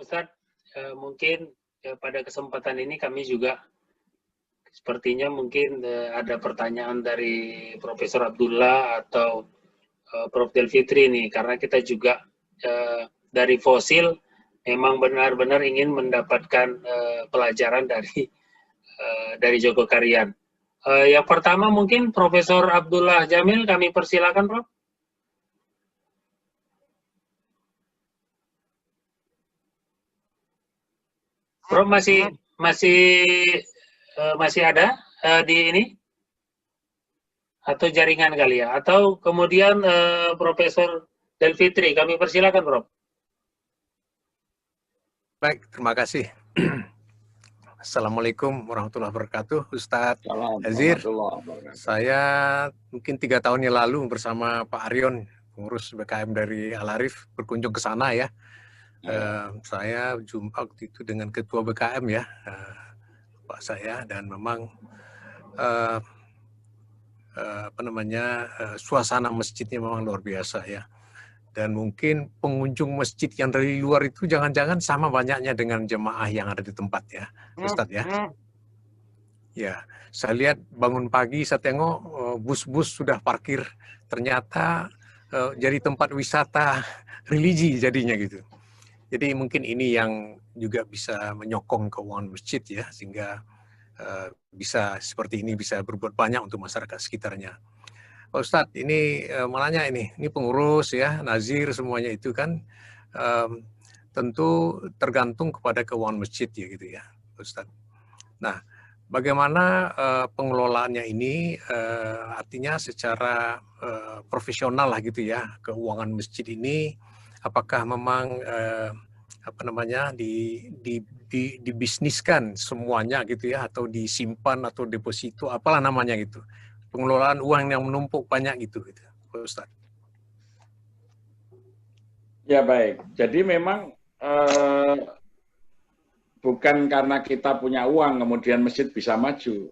Ustadz, mungkin pada kesempatan ini kami juga sepertinya mungkin ada pertanyaan dari Profesor Abdullah atau Prof. Del Fitri nih, karena kita juga dari fosil memang benar-benar ingin mendapatkan pelajaran dari Joko Karian. Yang pertama mungkin Profesor Abdullah Jamil, kami persilakan, Prof. Prof masih ada di ini atau jaringan kali ya, atau kemudian Profesor Del Fitri, kami persilakan, Prof. Baik, terima kasih. Assalamualaikum warahmatullahi wabarakatuh, Ustadz Azir. Saya mungkin 3 tahun yang lalu bersama Pak Aryon, pengurus BKM dari Al-Arif, berkunjung ke sana ya. Saya jumpa waktu itu dengan Ketua BKM ya, Pak saya, dan memang suasana masjidnya memang luar biasa ya. Dan mungkin pengunjung masjid yang dari luar itu jangan-jangan sama banyaknya dengan jemaah yang ada di tempat ya, Ustadz ya. Ya, saya lihat bangun pagi saya tengok bus-bus sudah parkir, ternyata jadi tempat wisata religi jadinya gitu. Jadi mungkin ini yang juga bisa menyokong keuangan masjid ya, sehingga bisa seperti ini, bisa berbuat banyak untuk masyarakat sekitarnya. Pak Ustadz, ini malahnya ini pengurus ya, nazir semuanya itu kan tentu tergantung kepada keuangan masjid ya gitu ya, Pak Ustadz. Nah, bagaimana pengelolaannya ini artinya secara profesional lah gitu ya, keuangan masjid ini apakah memang dibisniskan semuanya gitu ya, atau disimpan atau deposito apalah namanya gitu, pengelolaan uang yang menumpuk banyak gitu Ustaz. Ya baik, jadi memang bukan karena kita punya uang kemudian masjid bisa maju,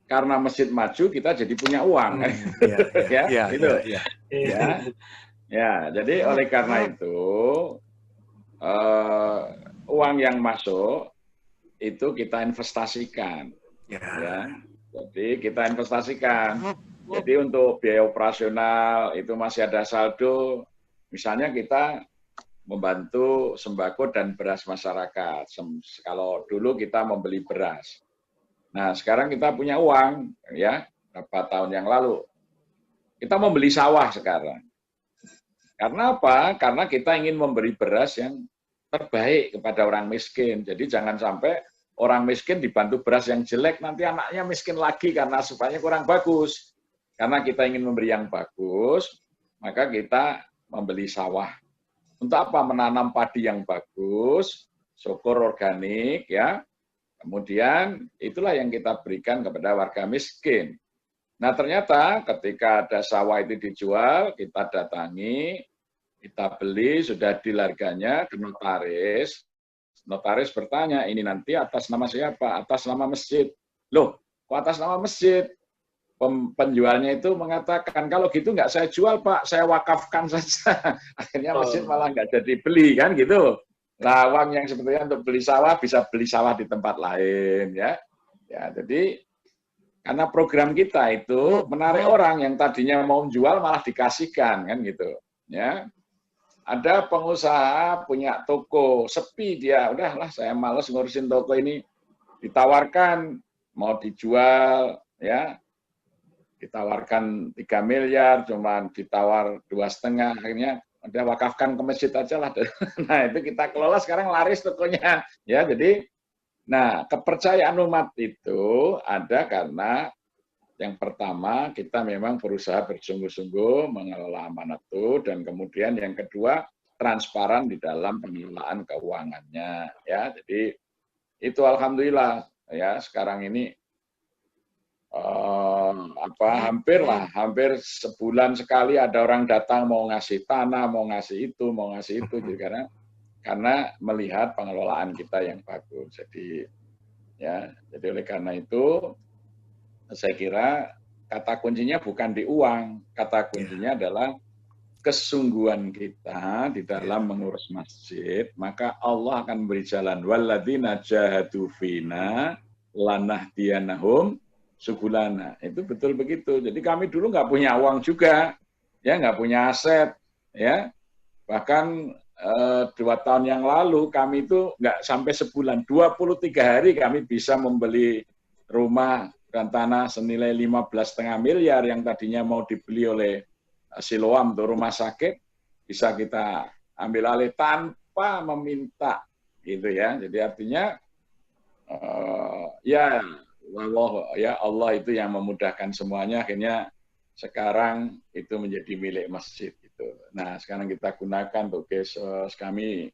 karena masjid maju kita jadi punya uang. Jadi oleh karena itu uang yang masuk itu kita investasikan, ya. Jadi kita investasikan. Jadi untuk biaya operasional itu masih ada saldo. Misalnya kita membantu sembako dan beras masyarakat. Kalau dulu kita membeli beras. Nah sekarang kita punya uang, ya, berapa tahun yang lalu kita membeli sawah sekarang. Karena apa? Karena kita ingin memberi beras yang terbaik kepada orang miskin. Jadi jangan sampai orang miskin dibantu beras yang jelek, nanti anaknya miskin lagi karena supaya kurang bagus. Karena kita ingin memberi yang bagus, maka kita membeli sawah. Untuk apa? Menanam padi yang bagus, syukur organik, ya. Kemudian itulah yang kita berikan kepada warga miskin. Nah ternyata ketika ada sawah itu dijual, kita datangi, kita beli, sudah deal harganya ke notaris. Notaris bertanya, ini nanti atas nama siapa? Atas nama masjid. Loh, kok atas nama masjid? Penjualnya itu mengatakan, kalau gitu nggak saya jual Pak, saya wakafkan saja. Akhirnya masjid malah nggak jadi beli, kan gitu. Nah uang yang sebetulnya untuk beli sawah, bisa beli sawah di tempat lain. Ya, jadi karena program kita itu menarik orang yang tadinya mau jual malah dikasihkan, kan gitu. Ya, ada pengusaha punya toko sepi dia, udahlah saya malas ngurusin toko ini, ditawarkan mau dijual, ya ditawarkan 3 miliar, cuman ditawar 2,5, akhirnya udah wakafkan ke masjid aja lah. Nah itu kita kelola, sekarang laris tokonya. Ya jadi, nah kepercayaan umat itu ada karena yang pertama kita memang berusaha bersungguh-sungguh mengelola amanat itu, dan kemudian yang kedua transparan di dalam pengelolaan keuangannya. Ya jadi itu alhamdulillah ya sekarang ini hampir sebulan sekali ada orang datang mau ngasih tanah, mau ngasih itu, jadi karena melihat pengelolaan kita yang bagus. Jadi oleh karena itu saya kira kata kuncinya bukan di uang, kata kuncinya adalah kesungguhan kita di dalam mengurus masjid, maka Allah akan beri jalan. Walladzina jahadu fina lanahdiyanahum subulana. Itu betul begitu. Jadi kami dulu nggak punya uang juga, ya nggak punya aset, ya. Bahkan 2 tahun yang lalu kami itu nggak sampai sebulan, 23 hari kami bisa membeli rumah dan tanah senilai 15,5 miliar yang tadinya mau dibeli oleh Siloam untuk rumah sakit, bisa kita ambil alih tanpa meminta, gitu ya. Jadi artinya Allah itu yang memudahkan semuanya, akhirnya sekarang itu menjadi milik masjid gitu. Nah, sekarang kita gunakan untuk kesos, kami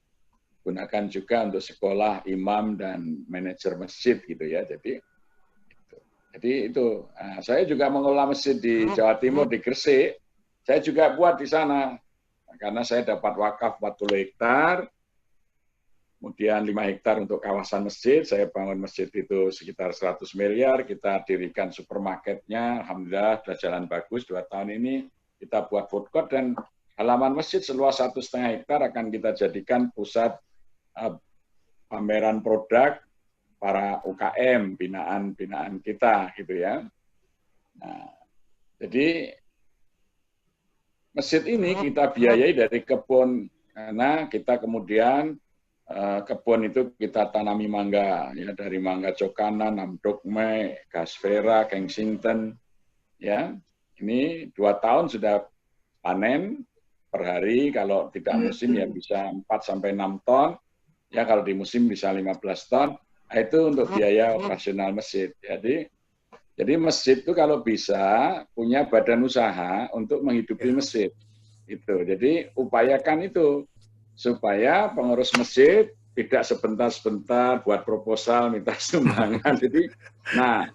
gunakan juga untuk sekolah imam dan manajer masjid gitu ya. Jadi itu. Nah, saya juga mengelola masjid di Jawa Timur, di Gresik. Saya juga buat di sana karena saya dapat wakaf 40 hektar. Kemudian 5 hektar untuk kawasan masjid, saya bangun masjid itu sekitar 100 miliar, kita dirikan supermarketnya, alhamdulillah sudah jalan bagus 2 tahun ini, kita buat food court, dan halaman masjid seluas 1,5 hektar akan kita jadikan pusat pameran produk para UKM, binaan kita, gitu ya. Nah, jadi masjid ini kita biayai dari kebun, karena kita kemudian kebun itu kita tanami mangga, ya dari mangga Cokana, Namdokme, Gasvera, Kensington, ya. Ini 2 tahun sudah panen per hari, kalau tidak musim ya bisa 4-6 ton, ya kalau di musim bisa 15 ton. Nah, itu untuk biaya operasional masjid. Jadi masjid itu kalau bisa punya badan usaha untuk menghidupi masjid. Itu. Jadi upayakan itu supaya pengurus masjid tidak sebentar-sebentar buat proposal minta sumbangan. Jadi, nah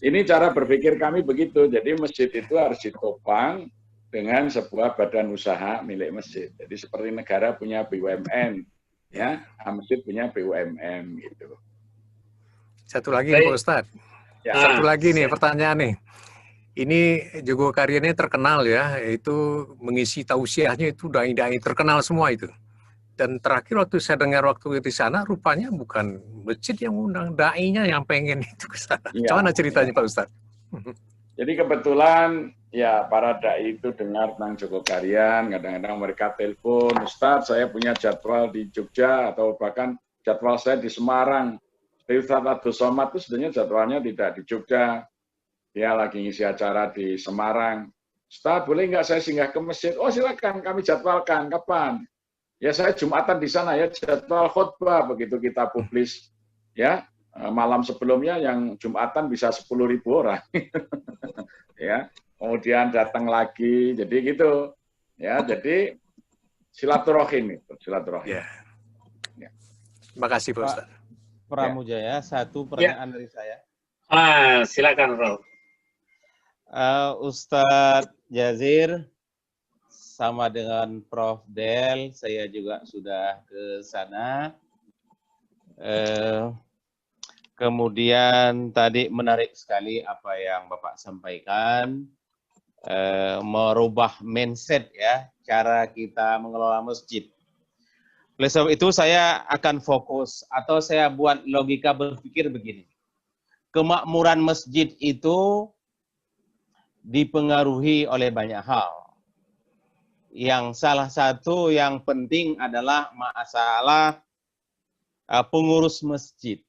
ini cara berpikir kami begitu. Jadi masjid itu harus ditopang dengan sebuah badan usaha milik masjid. Jadi seperti negara punya BUMN, ya, masjid punya BUMN gitu. Satu lagi nih Pak Ustadz. Ya. Satu lagi nih pertanyaan nih. Ini Jogokarian ini terkenal ya, yaitu mengisi tausiahnya itu dai-dai terkenal semua itu. Dan terakhir waktu saya dengar waktu di sana, rupanya bukan masjid yang undang, dai-nya yang pengen itu ke sana. Ya, gimana ceritanya ya. Pak Ustadz? Jadi kebetulan ya para dai itu dengar tentang Jogokarian, kadang-kadang mereka telepon, Ustadz saya punya jadwal di Jogja, atau bahkan jadwal saya di Semarang. Ustadz Abdul Somad itu sebenarnya jadwalnya tidak di Jogja. Dia lagi ngisi acara di Semarang. Ustadz, boleh nggak saya singgah ke masjid? Oh silakan, kami jadwalkan. Kapan? Ya saya Jumatan di sana ya, jadwal khutbah, begitu kita publis ya malam sebelumnya yang Jumatan bisa 10.000 orang. Ya, kemudian datang lagi, jadi gitu. Ya, jadi silaturahim itu, silaturahim. Ya. Terima kasih Pak Ustadz. Pramujaya, satu pertanyaan dari saya. Silakan Rob. Ustadz Jazir sama dengan Prof. Del, saya juga sudah ke sana. Kemudian tadi menarik sekali apa yang Bapak sampaikan, merubah mindset ya, cara kita mengelola masjid. Oleh sebab itu saya akan fokus atau saya buat logika berpikir begini. Kemakmuran masjid itu dipengaruhi oleh banyak hal. Yang salah satu yang penting adalah masalah pengurus masjid.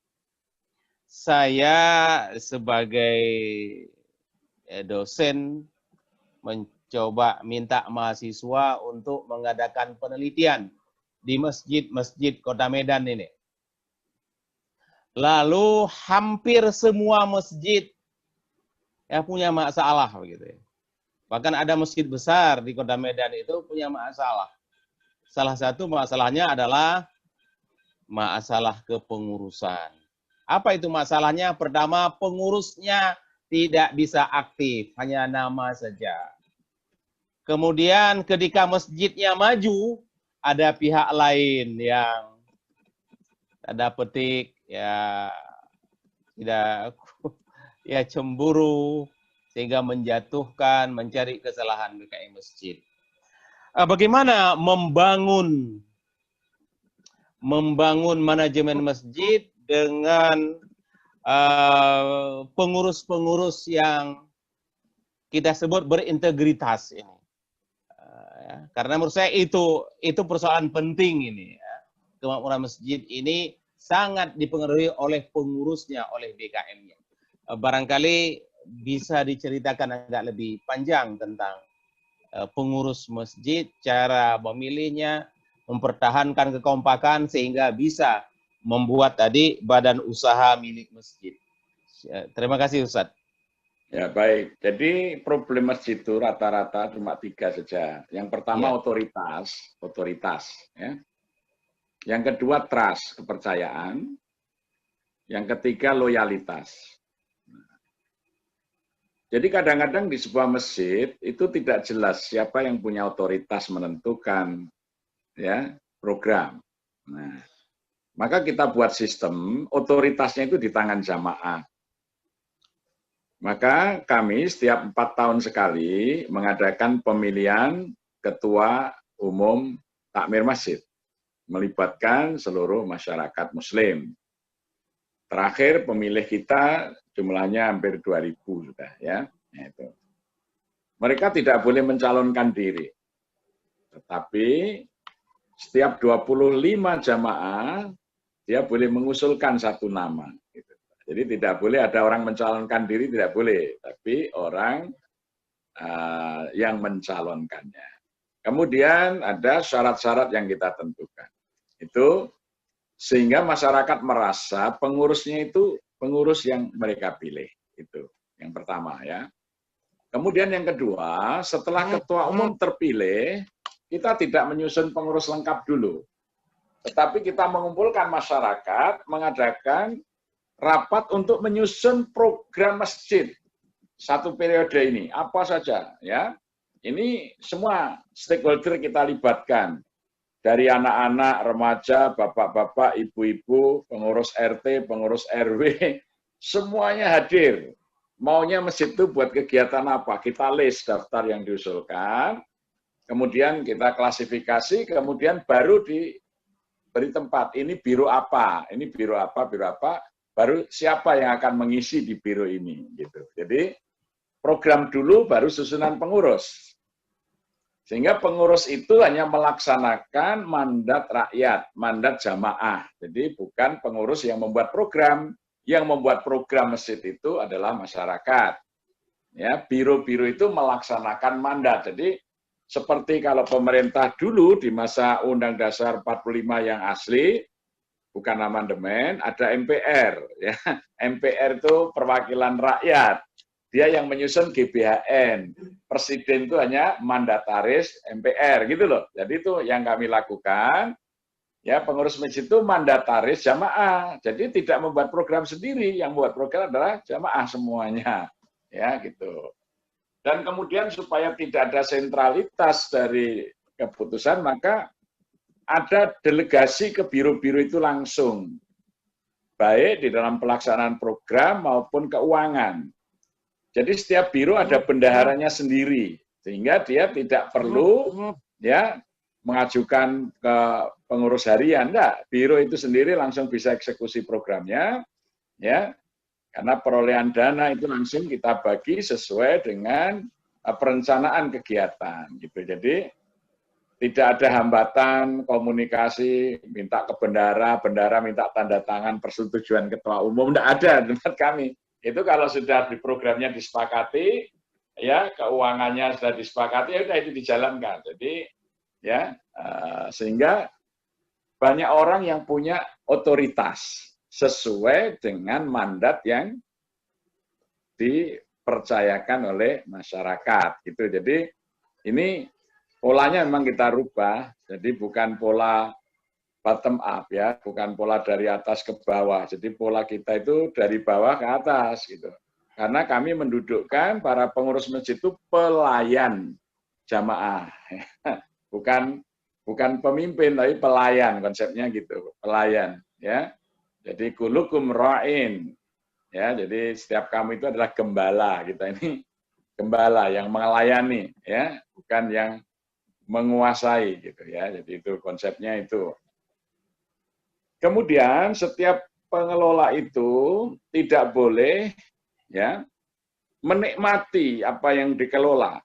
saya sebagai dosen mencoba minta mahasiswa untuk mengadakan penelitian di masjid-masjid Kota Medan ini. Lalu hampir semua masjid ya punya masalah begitu ya. Bahkan ada masjid besar di Kota Medan itu punya masalah. Salah satu masalahnya adalah masalah kepengurusan. Apa itu masalahnya? Pertama, pengurusnya tidak bisa aktif, hanya nama saja. Kemudian ketika masjidnya maju, ada pihak lain yang tanda petik ya tidak ya cemburu sehingga menjatuhkan, mencari kesalahan BKM masjid. Bagaimana membangun manajemen masjid dengan pengurus-pengurus yang kita sebut berintegritas ini. Ya, karena menurut saya itu persoalan penting ini. Ya. Kemakmuran masjid ini sangat dipengaruhi oleh pengurusnya, oleh BKM-nya. Barangkali bisa diceritakan agak lebih panjang tentang pengurus masjid, cara memilihnya, mempertahankan kekompakan sehingga bisa membuat tadi badan usaha milik masjid. Terima kasih Ustadz. Ya baik, jadi problem masjid itu rata-rata cuma 3 saja. Yang pertama otoritas. Ya. Yang kedua trust, kepercayaan. Yang ketiga loyalitas. Jadi kadang-kadang di sebuah masjid itu tidak jelas siapa yang punya otoritas menentukan ya program. Nah, maka kita buat sistem otoritasnya itu di tangan jamaah. Maka kami setiap 4 tahun sekali mengadakan pemilihan ketua umum takmir masjid, melibatkan seluruh masyarakat muslim. Terakhir pemilih kita jumlahnya hampir 2.000 sudah ya. Itu. Mereka tidak boleh mencalonkan diri. Tetapi setiap 25 jamaah dia boleh mengusulkan satu nama. Gitu. Jadi tidak boleh ada orang mencalonkan diri, tidak boleh. Tapi orang yang mencalonkannya. Kemudian ada syarat-syarat yang kita tentukan. Itu sehingga masyarakat merasa pengurusnya itu pengurus yang mereka pilih. Itu yang pertama ya. Kemudian yang kedua, setelah ketua umum terpilih, kita tidak menyusun pengurus lengkap dulu. Tetapi kita mengumpulkan masyarakat, mengadakan rapat untuk menyusun program masjid satu periode ini. Apa saja ya. Ini semua stakeholder kita libatkan. Dari anak-anak, remaja, bapak-bapak, ibu-ibu, pengurus RT, pengurus RW, semuanya hadir. Maunya masjid itu buat kegiatan apa? Kita list daftar yang diusulkan, kemudian kita klasifikasi, kemudian baru diberi tempat. Ini biro apa? Ini biro apa? Biro apa? Baru siapa yang akan mengisi di biro ini? Gitu. Jadi program dulu, baru susunan pengurus. Sehingga pengurus itu hanya melaksanakan mandat rakyat, mandat jamaah. Jadi bukan pengurus yang membuat program. Yang membuat program masjid itu adalah masyarakat. Ya, biro-biro itu melaksanakan mandat. Jadi seperti kalau pemerintah dulu di masa Undang Dasar 45 yang asli, bukan amandemen, ada MPR. Ya. MPR itu perwakilan rakyat. Dia yang menyusun GBHN. Presiden itu hanya mandataris MPR, gitu loh. Jadi itu yang kami lakukan. Ya, pengurus masjid itu mandataris jamaah. Jadi tidak membuat program sendiri, yang membuat program adalah jamaah semuanya. Ya, gitu. Dan kemudian supaya tidak ada sentralitas dari keputusan, maka ada delegasi ke biro-biro itu langsung. Baik di dalam pelaksanaan program maupun keuangan. Jadi setiap biro ada bendaharanya sendiri, sehingga dia tidak perlu ya mengajukan ke pengurus harian. Enggak, biro itu sendiri langsung bisa eksekusi programnya, ya, karena perolehan dana itu langsung kita bagi sesuai dengan perencanaan kegiatan. Gitu. Jadi tidak ada hambatan komunikasi, minta ke bendara, bendara minta tanda tangan persetujuan ketua umum, tidak ada di tempat kami. Itu kalau sudah di programnya disepakati, ya keuangannya sudah disepakati, ya udah itu dijalankan. Jadi ya sehingga banyak orang yang punya otoritas sesuai dengan mandat yang dipercayakan oleh masyarakat. Gitu. Jadi ini polanya memang kita rubah, jadi bukan pola bottom up ya, bukan pola dari atas ke bawah. Jadi pola kita itu dari bawah ke atas gitu. Karena kami mendudukkan para pengurus masjid itu pelayan jamaah, bukan pemimpin tapi pelayan, konsepnya gitu, pelayan ya. Jadi kulukum ra'in ya, jadi setiap kamu itu adalah gembala, kita ini gembala yang melayani ya, bukan yang menguasai gitu ya. Jadi itu konsepnya itu. Kemudian setiap pengelola itu tidak boleh ya menikmati apa yang dikelola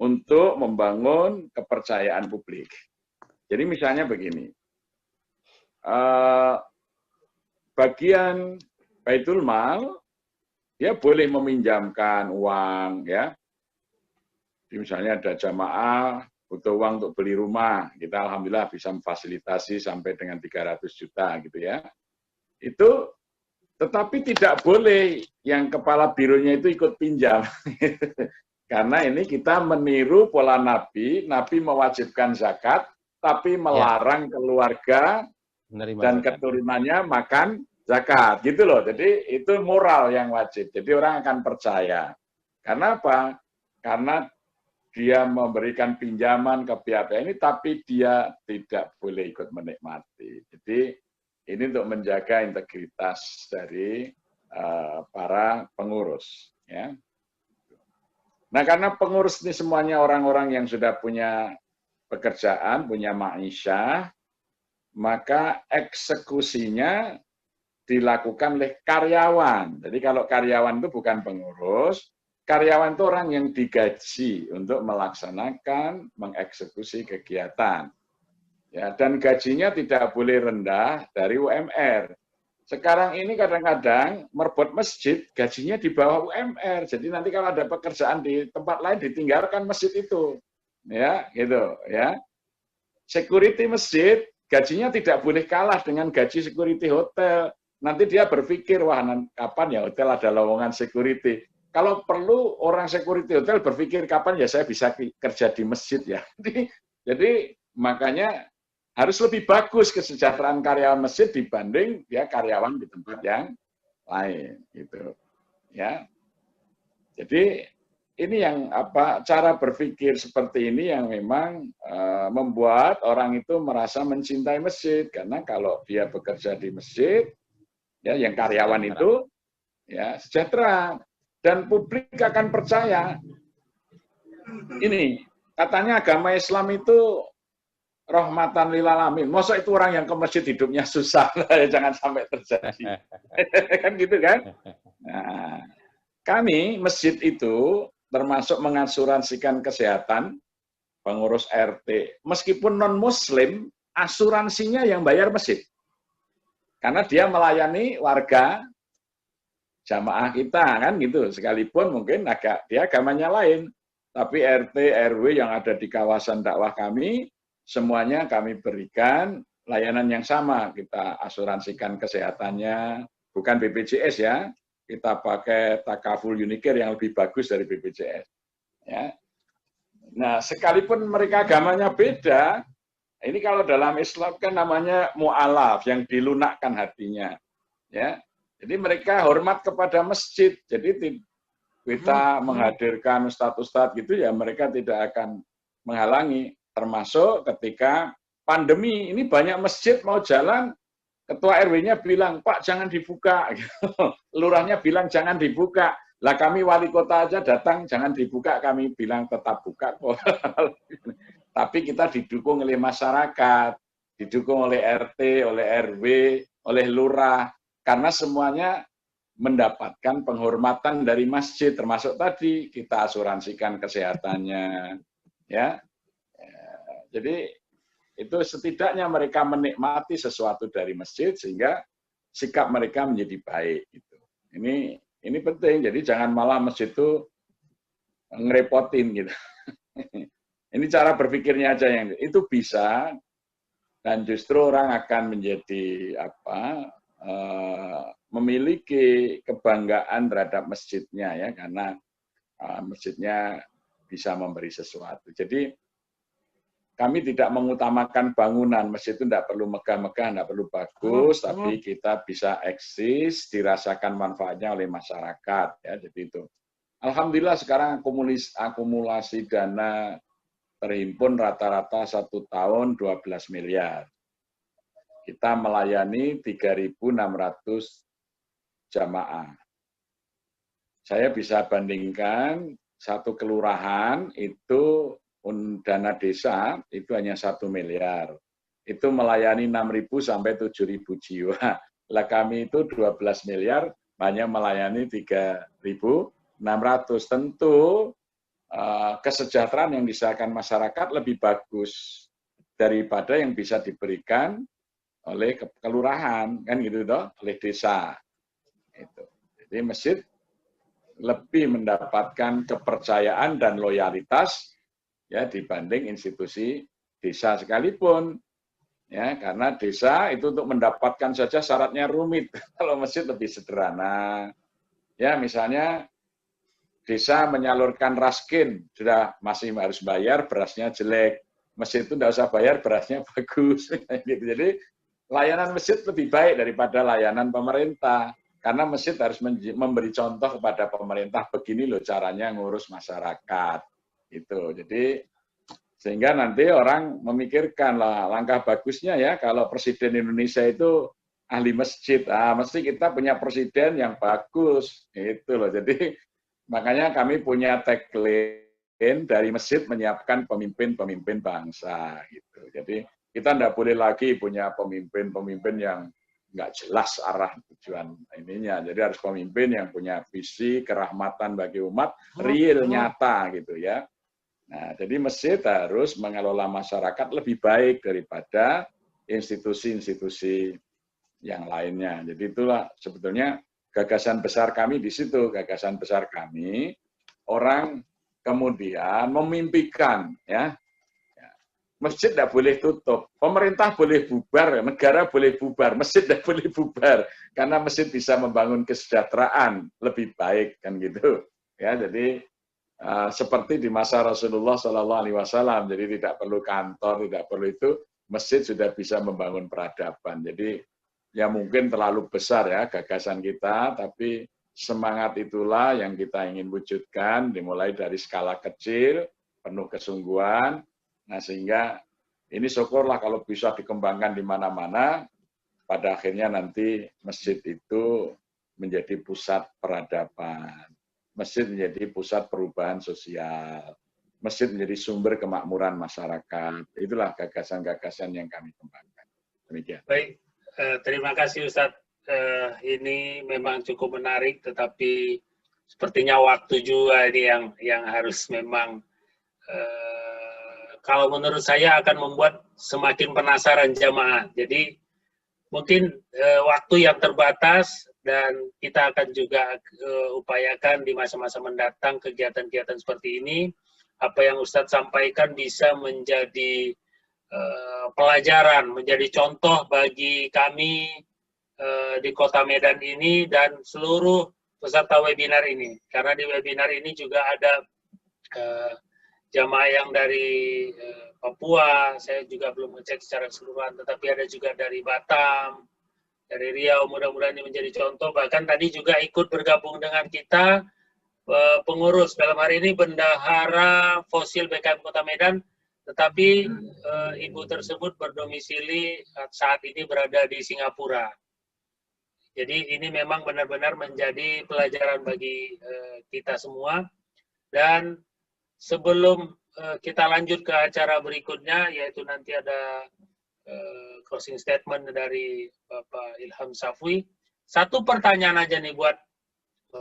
untuk membangun kepercayaan publik. Jadi misalnya begini, bagian Baitul Mal dia boleh meminjamkan uang ya. Misalnya ada jamaah butuh uang untuk beli rumah, kita alhamdulillah bisa memfasilitasi sampai dengan 300 juta gitu ya. Itu tetapi tidak boleh yang kepala bironya itu ikut pinjam. Karena ini kita meniru pola Nabi, Nabi mewajibkan zakat, tapi melarang keluarga dan keturunannya makan zakat. Gitu loh, jadi itu moral yang wajib. Jadi orang akan percaya. Karena apa? Karena dia memberikan pinjaman ke pihak ini, tapi dia tidak boleh ikut menikmati. Jadi ini untuk menjaga integritas dari para pengurus. Ya. Nah, karena pengurus ini semuanya orang-orang yang sudah punya pekerjaan, punya ma'isyah, maka eksekusinya dilakukan oleh karyawan. Jadi kalau karyawan itu bukan pengurus, karyawan itu orang yang digaji untuk melaksanakan, mengeksekusi kegiatan. Ya, dan gajinya tidak boleh rendah dari UMR. Sekarang ini kadang-kadang merbot masjid, gajinya di bawah UMR. Jadi nanti kalau ada pekerjaan di tempat lain ditinggalkan masjid itu. Ya, gitu ya. Security masjid, gajinya tidak boleh kalah dengan gaji security hotel. Nanti dia berpikir, wah kapan ya hotel ada lowongan security. Kalau perlu orang security hotel berpikir kapan ya saya bisa kerja di masjid ya. Jadi makanya harus lebih bagus kesejahteraan karyawan masjid dibanding ya karyawan di tempat yang lain gitu. Ya. Jadi ini yang cara berpikir seperti ini yang memang membuat orang itu merasa mencintai masjid, karena kalau dia bekerja di masjid ya yang karyawan itu ya sejahtera. Dan publik akan percaya. Ini, katanya agama Islam itu rahmatan lil alamin. Masa itu orang yang ke masjid hidupnya susah, jangan sampai terjadi. Kan gitu kan? Nah, kami, masjid itu, termasuk mengasuransikan kesehatan, pengurus RT, meskipun non-muslim, asuransinya yang bayar masjid. Karena dia melayani warga, jamaah kita kan gitu, sekalipun mungkin dia agamanya lain, tapi RT, RW yang ada di kawasan dakwah kami, semuanya kami berikan layanan yang sama, kita asuransikan kesehatannya, bukan BPJS ya, kita pakai takaful unicare yang lebih bagus dari BPJS. Ya. Nah, sekalipun mereka agamanya beda, ini kalau dalam Islam kan namanya mu'alaf, yang dilunakkan hatinya. Ya. Jadi mereka hormat kepada masjid. Jadi kita menghadirkan ustadz-ustadz gitu ya mereka tidak akan menghalangi. Termasuk ketika pandemi ini banyak masjid mau jalan, ketua RW-nya bilang, Pak jangan dibuka. Lurahnya bilang jangan dibuka. Lah kami wali kota aja datang jangan dibuka, kami bilang tetap buka. Tapi kita didukung oleh masyarakat, didukung oleh RT, oleh RW, oleh lurah. Karena semuanya mendapatkan penghormatan dari masjid, termasuk tadi kita asuransikan kesehatannya, ya. Jadi itu setidaknya mereka menikmati sesuatu dari masjid sehingga sikap mereka menjadi baik. Gitu. Ini penting. Jadi jangan malah masjid itu ngerepotin gitu. Ini cara berpikirnya aja yang itu bisa, dan justru orang akan menjadi memiliki kebanggaan terhadap masjidnya ya, karena masjidnya bisa memberi sesuatu. Jadi kami tidak mengutamakan bangunan, masjid itu tidak perlu megah-megah, tidak perlu bagus, tapi kita bisa eksis, dirasakan manfaatnya oleh masyarakat ya. Jadi itu. Alhamdulillah sekarang akumulasi dana terhimpun rata-rata 1 tahun 12 miliar. Kita melayani 3.600 jamaah. Saya bisa bandingkan satu kelurahan itu dana desa itu hanya 1 miliar. Itu melayani 6.000 sampai 7.000 jiwa. Lah kami itu 12 miliar hanya melayani 3.600. Tentu kesejahteraan yang disediakan masyarakat lebih bagus daripada yang bisa diberikan oleh kelurahan, kan gitu toh, oleh desa. Itu. Jadi masjid lebih mendapatkan kepercayaan dan loyalitas ya dibanding institusi desa sekalipun. Ya, karena desa itu untuk mendapatkan saja syaratnya rumit. Kalau masjid lebih sederhana. Ya, misalnya desa menyalurkan raskin, sudah masih harus bayar, berasnya jelek. Masjid itu tidak usah bayar, berasnya bagus. Jadi layanan masjid lebih baik daripada layanan pemerintah. Karena masjid harus memberi contoh kepada pemerintah, begini loh caranya ngurus masyarakat. Gitu. Jadi sehingga nanti orang memikirkan lah langkah bagusnya ya kalau Presiden Indonesia itu ahli masjid. Mesti kita punya presiden yang bagus. Itu loh. Jadi makanya kami punya tagline dari masjid menyiapkan pemimpin-pemimpin bangsa. Gitu. Jadi kita tidak boleh lagi punya pemimpin-pemimpin yang nggak jelas arah tujuan ininya. Jadi harus pemimpin yang punya visi kerahmatan bagi umat, real, nyata gitu ya. Nah, jadi masjid harus mengelola masyarakat lebih baik daripada institusi-institusi yang lainnya. Jadi itulah sebetulnya gagasan besar kami di situ, gagasan besar kami, orang kemudian memimpikan, ya, masjid tidak boleh tutup, pemerintah boleh bubar, negara boleh bubar, masjid tidak boleh bubar, karena masjid bisa membangun kesejahteraan lebih baik, kan gitu. Ya, jadi seperti di masa Rasulullah SAW, jadi tidak perlu kantor, tidak perlu itu, masjid sudah bisa membangun peradaban. Jadi ya mungkin terlalu besar ya gagasan kita, tapi semangat itulah yang kita ingin wujudkan, dimulai dari skala kecil, penuh kesungguhan, nah sehingga ini syukurlah kalau bisa dikembangkan di mana-mana, pada akhirnya nanti masjid itu menjadi pusat peradaban, masjid menjadi pusat perubahan sosial, masjid menjadi sumber kemakmuran masyarakat. Itulah gagasan-gagasan yang kami kembangkan. Demikian. Baik. Terima kasih Ustadz, ini memang cukup menarik, tetapi sepertinya waktu juga ini yang harus memang, kalau menurut saya akan membuat semakin penasaran jamaah. Jadi mungkin waktu yang terbatas dan kita akan juga upayakan di masa-masa mendatang kegiatan-kegiatan seperti ini, apa yang Ustadz sampaikan bisa menjadi pelajaran, menjadi contoh bagi kami di Kota Medan ini dan seluruh peserta webinar ini. Karena di webinar ini juga ada jamaah yang dari Papua, saya juga belum ngecek secara keseluruhan, tetapi ada juga dari Batam, dari Riau, mudah-mudahan ini menjadi contoh. Bahkan tadi juga ikut bergabung dengan kita pengurus, dalam hari ini Bendahara Fosil BKM Kota Medan, tetapi ibu tersebut berdomisili saat ini berada di Singapura. Jadi ini memang benar-benar menjadi pelajaran bagi kita semua. Dan sebelum kita lanjut ke acara berikutnya, yaitu nanti ada closing statement dari Bapak Ilham Safwi. Satu pertanyaan aja nih buat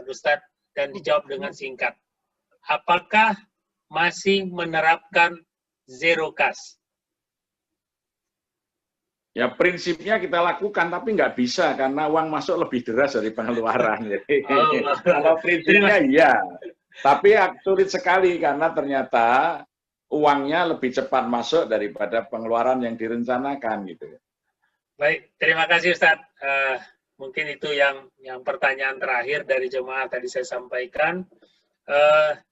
Ustadz dan dijawab dengan singkat. Apakah masih menerapkan zero cash? Ya prinsipnya kita lakukan, tapi nggak bisa karena uang masuk lebih deras dari pengeluaran. Jadi, kalau prinsipnya iya, tapi sulit sekali karena ternyata uangnya lebih cepat masuk daripada pengeluaran yang direncanakan gitu. Baik, terima kasih Ustaz. Mungkin itu yang pertanyaan terakhir dari jemaah tadi saya sampaikan.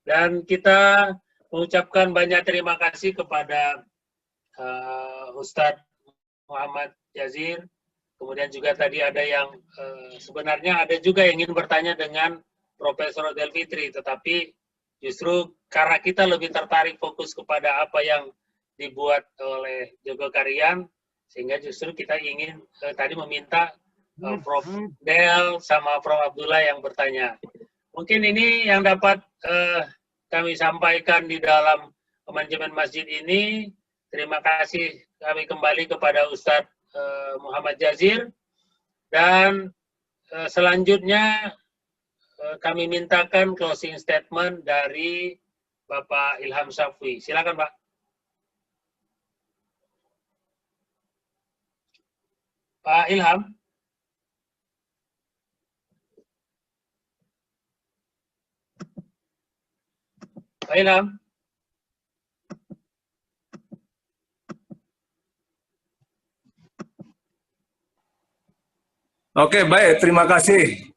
Dan kita mengucapkan banyak terima kasih kepada Ustadz Muhammad Jazir. Kemudian juga tadi ada yang sebenarnya ada juga yang ingin bertanya dengan Profesor Abdul Fitri, tetapi justru karena kita lebih tertarik fokus kepada apa yang dibuat oleh Joko Karian, sehingga justru kita ingin tadi meminta Prof. Del sama Prof. Abdullah yang bertanya. Mungkin ini yang dapat kami sampaikan di dalam manajemen masjid ini. Terima kasih kami kembali kepada Ustadz Muhammad Jazir. Dan selanjutnya kami mintakan closing statement dari Bapak Ilham Syafwi. Silakan Pak. Pak Ilham. Pak Ilham. Oke, baik. Terima kasih.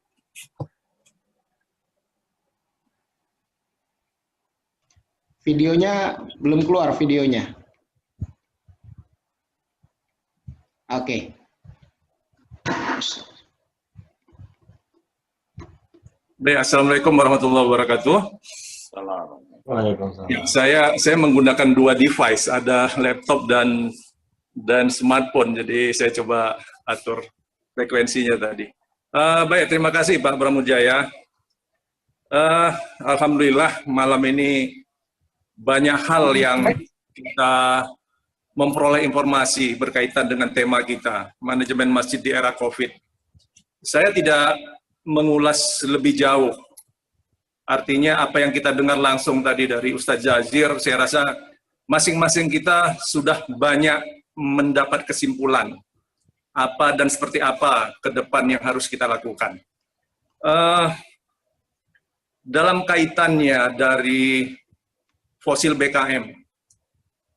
Videonya belum keluar videonya. Oke. Baik, Assalamualaikum warahmatullahi wabarakatuh. Waalaikumsalam. Ya, saya menggunakan dua device, ada laptop dan smartphone. Jadi saya coba atur frekuensinya tadi. Baik, terima kasih Pak Bramujaya. Alhamdulillah malam ini banyak hal yang kita memperoleh informasi berkaitan dengan tema kita, manajemen masjid di era COVID. Saya tidak mengulas lebih jauh. Artinya apa yang kita dengar langsung tadi dari Ustadz Jazir, saya rasa masing-masing kita sudah banyak mendapat kesimpulan apa dan seperti apa ke depan yang harus kita lakukan. Dalam kaitannya dari fosil BKM,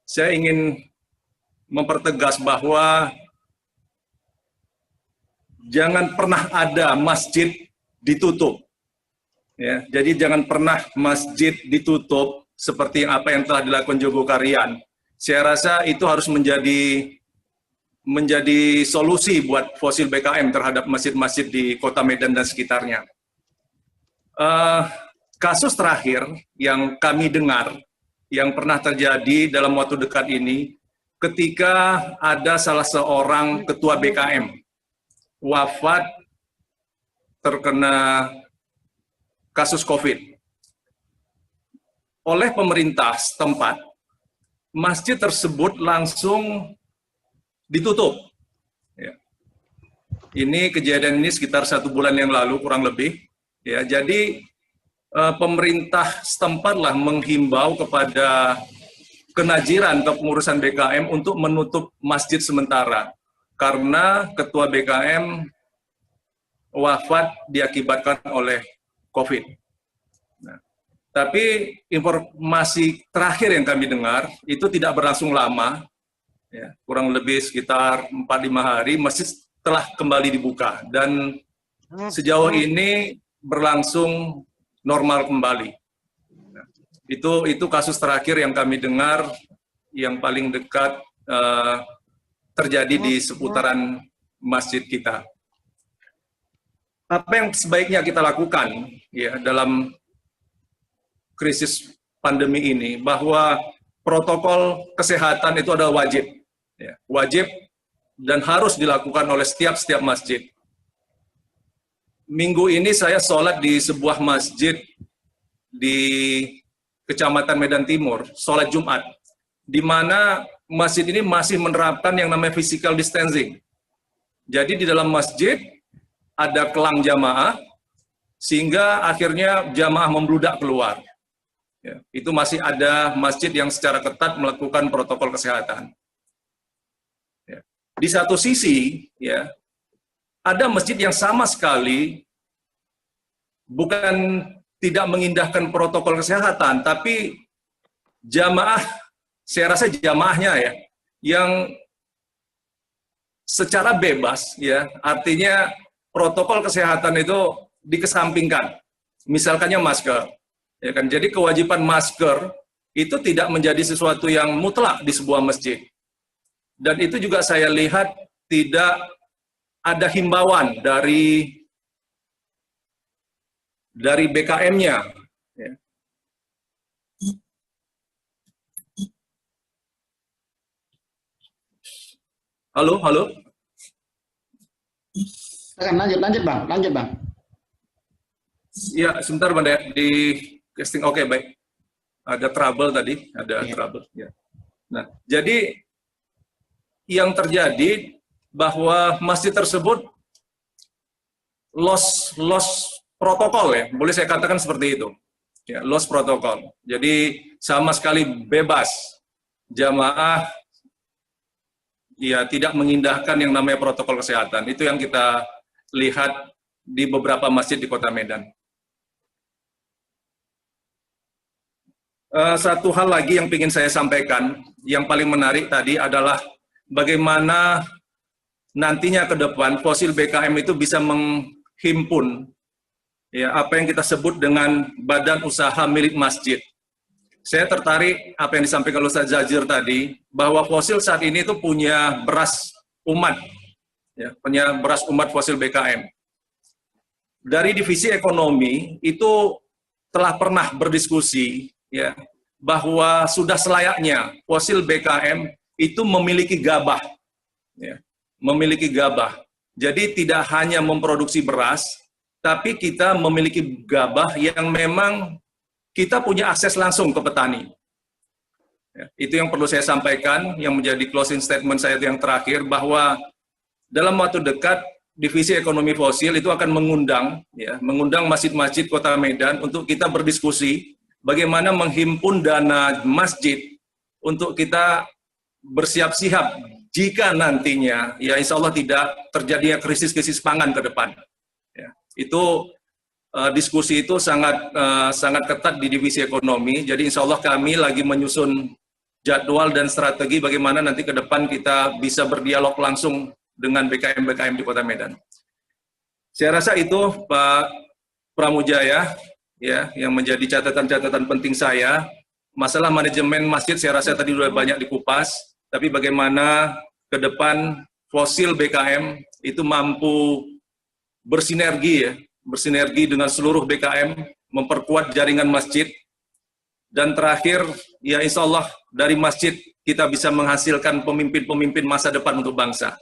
saya ingin mempertegas bahwa jangan pernah ada masjid ditutup. Ya, jadi jangan pernah masjid ditutup seperti apa yang telah dilakukan Joko Karian. Saya rasa itu harus menjadi solusi buat fosil BKM terhadap masjid-masjid di Kota Medan dan sekitarnya. Kasus terakhir yang kami dengar, yang pernah terjadi dalam waktu dekat ini, ketika ada salah seorang ketua BKM wafat terkena kasus COVID. Oleh pemerintah setempat, masjid tersebut langsung ditutup. Ya. Ini kejadian ini sekitar 1 bulan yang lalu kurang lebih. Ya, jadi pemerintah setempatlah menghimbau kepada kenajiran atau pengurusan BKM untuk menutup masjid sementara karena ketua BKM wafat diakibatkan oleh COVID. Nah, tapi informasi terakhir yang kami dengar itu tidak berlangsung lama. Ya, kurang lebih sekitar 4-5 hari masjid telah kembali dibuka dan sejauh ini berlangsung normal kembali. Nah, itu kasus terakhir yang kami dengar yang paling dekat terjadi di seputaran masjid kita. Apa yang sebaiknya kita lakukan ya dalam krisis pandemi ini, bahwa protokol kesehatan itu adalah wajib. Ya, wajib dan harus dilakukan oleh setiap masjid. Minggu ini saya sholat di sebuah masjid di Kecamatan Medan Timur, sholat Jumat, di mana masjid ini masih menerapkan yang namanya physical distancing. Jadi di dalam masjid ada kelang jamaah, sehingga akhirnya jamaah membludak keluar. Ya, itu masih ada masjid yang secara ketat melakukan protokol kesehatan. di satu sisi ya ada masjid yang sama sekali bukan tidak mengindahkan protokol kesehatan, tapi jamaah, saya rasa jamaahnya ya, yang secara bebas ya, artinya protokol kesehatan itu dikesampingkan. Misalkannya masker, ya kan. Jadi kewajiban masker itu tidak menjadi sesuatu yang mutlak di sebuah masjid. Dan itu juga saya lihat tidak ada himbauan dari BKM-nya. Ya. Halo, halo. Lanjut bang. Ya, sebentar Bang, di casting. Oke, baik. Ada trouble tadi, ada trouble. Ya. Nah, jadi yang terjadi bahwa masjid tersebut lost protokol ya, boleh saya katakan seperti itu. Ya, lost protokol. Jadi sama sekali bebas jamaah ya tidak mengindahkan yang namanya protokol kesehatan. Itu yang kita lihat di beberapa masjid di Kota Medan. Satu hal lagi yang ingin saya sampaikan, yang paling menarik tadi adalah bagaimana nantinya ke depan fosil BKM itu bisa menghimpun ya apa yang kita sebut dengan badan usaha milik masjid. Saya tertarik apa yang disampaikan oleh Ustaz Jazir tadi, bahwa fosil saat ini itu punya beras umat, ya, punya beras umat fosil BKM. Dari divisi ekonomi itu telah pernah berdiskusi ya bahwa sudah selayaknya fosil BKM itu memiliki gabah, ya, memiliki gabah. Jadi tidak hanya memproduksi beras, tapi kita memiliki gabah yang memang kita punya akses langsung ke petani. Ya, itu yang perlu saya sampaikan, yang menjadi closing statement saya yang terakhir, bahwa dalam waktu dekat divisi ekonomi fosil itu akan mengundang masjid-masjid Kota Medan untuk kita berdiskusi bagaimana menghimpun dana masjid untuk kita bersiap-siap jika nantinya ya insya Allah tidak terjadinya krisis pangan ke depan. Ya, itu diskusi itu sangat ketat di divisi ekonomi. Jadi insya Allah kami lagi menyusun jadwal dan strategi bagaimana nanti ke depan kita bisa berdialog langsung dengan BKM-BKM di Kota Medan. Saya rasa itu Pak Pramujaya ya yang menjadi catatan-catatan penting saya. Masalah manajemen masjid saya rasa tadi sudah banyak dikupas, tapi bagaimana ke depan fosil BKM itu mampu bersinergi dengan seluruh BKM, memperkuat jaringan masjid, dan terakhir ya insya Allah dari masjid kita bisa menghasilkan pemimpin-pemimpin masa depan untuk bangsa.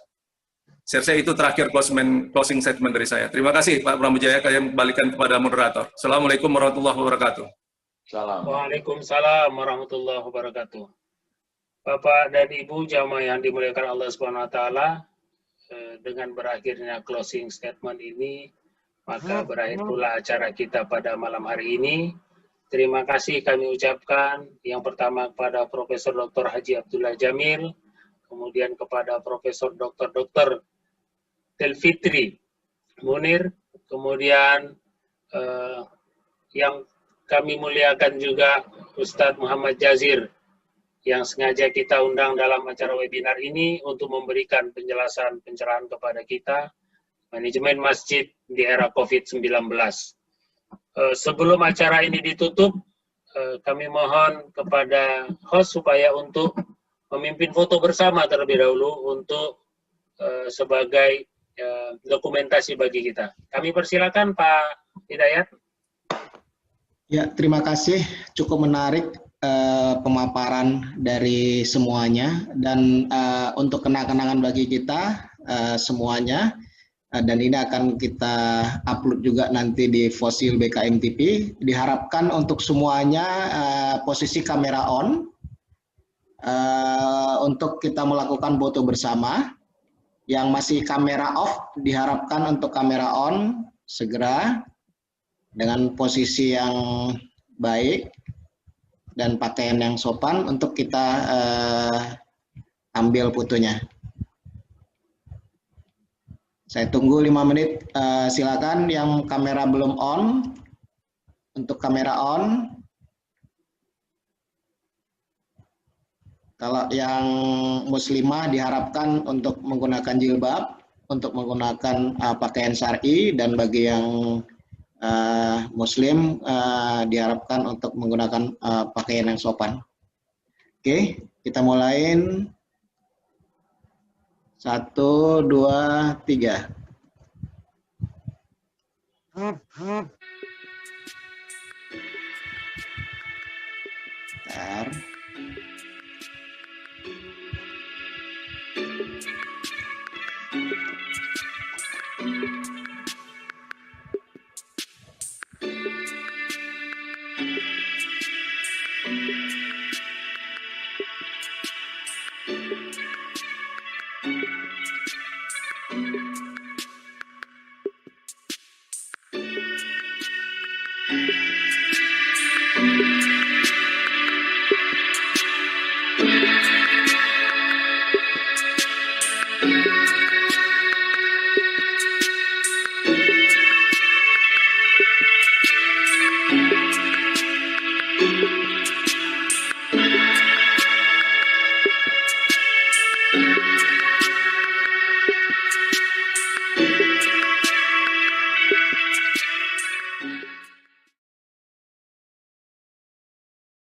Saya rasa itu terakhir closing statement dari saya. Terima kasih Pak Pramujaya, saya kembalikan kepada moderator. Assalamualaikum warahmatullahi wabarakatuh. Waalaikumsalam warahmatullahi wabarakatuh. Bapak dan Ibu jamaah yang dimuliakan Allah Subhanahu wa taala, dengan berakhirnya closing statement ini, maka berakhir pula acara kita pada malam hari ini. Terima kasih kami ucapkan yang pertama kepada Profesor Dr. Haji Abdullah Jamil, kemudian kepada Profesor Dr. Delfitri Munir, kemudian yang kami muliakan juga Ustadz Muhammad Jazir yang sengaja kita undang dalam acara webinar ini untuk memberikan penjelasan pencerahan kepada kita manajemen masjid di era COVID-19. Sebelum acara ini ditutup, kami mohon kepada host supaya untuk memimpin foto bersama terlebih dahulu untuk sebagai dokumentasi bagi kita. Kami persilakan Pak Hidayat. Ya, terima kasih. Cukup menarik pemaparan dari semuanya, dan untuk kenang-kenangan bagi kita semuanya, dan ini akan kita upload juga nanti di Fosil BKM TV. Diharapkan untuk semuanya posisi kamera on untuk kita melakukan foto bersama. Yang masih kamera off diharapkan untuk kamera on segera dengan posisi yang baik dan pakaian yang sopan untuk kita ambil fotonya. Saya tunggu 5 menit. Silakan yang kamera belum on. Untuk kamera on. Kalau yang muslimah diharapkan untuk menggunakan jilbab, untuk menggunakan pakaian syar'i, dan bagi yang muslim diharapkan untuk menggunakan pakaian yang sopan. Oke, kita mulain. 1, 2, 3. Bentar.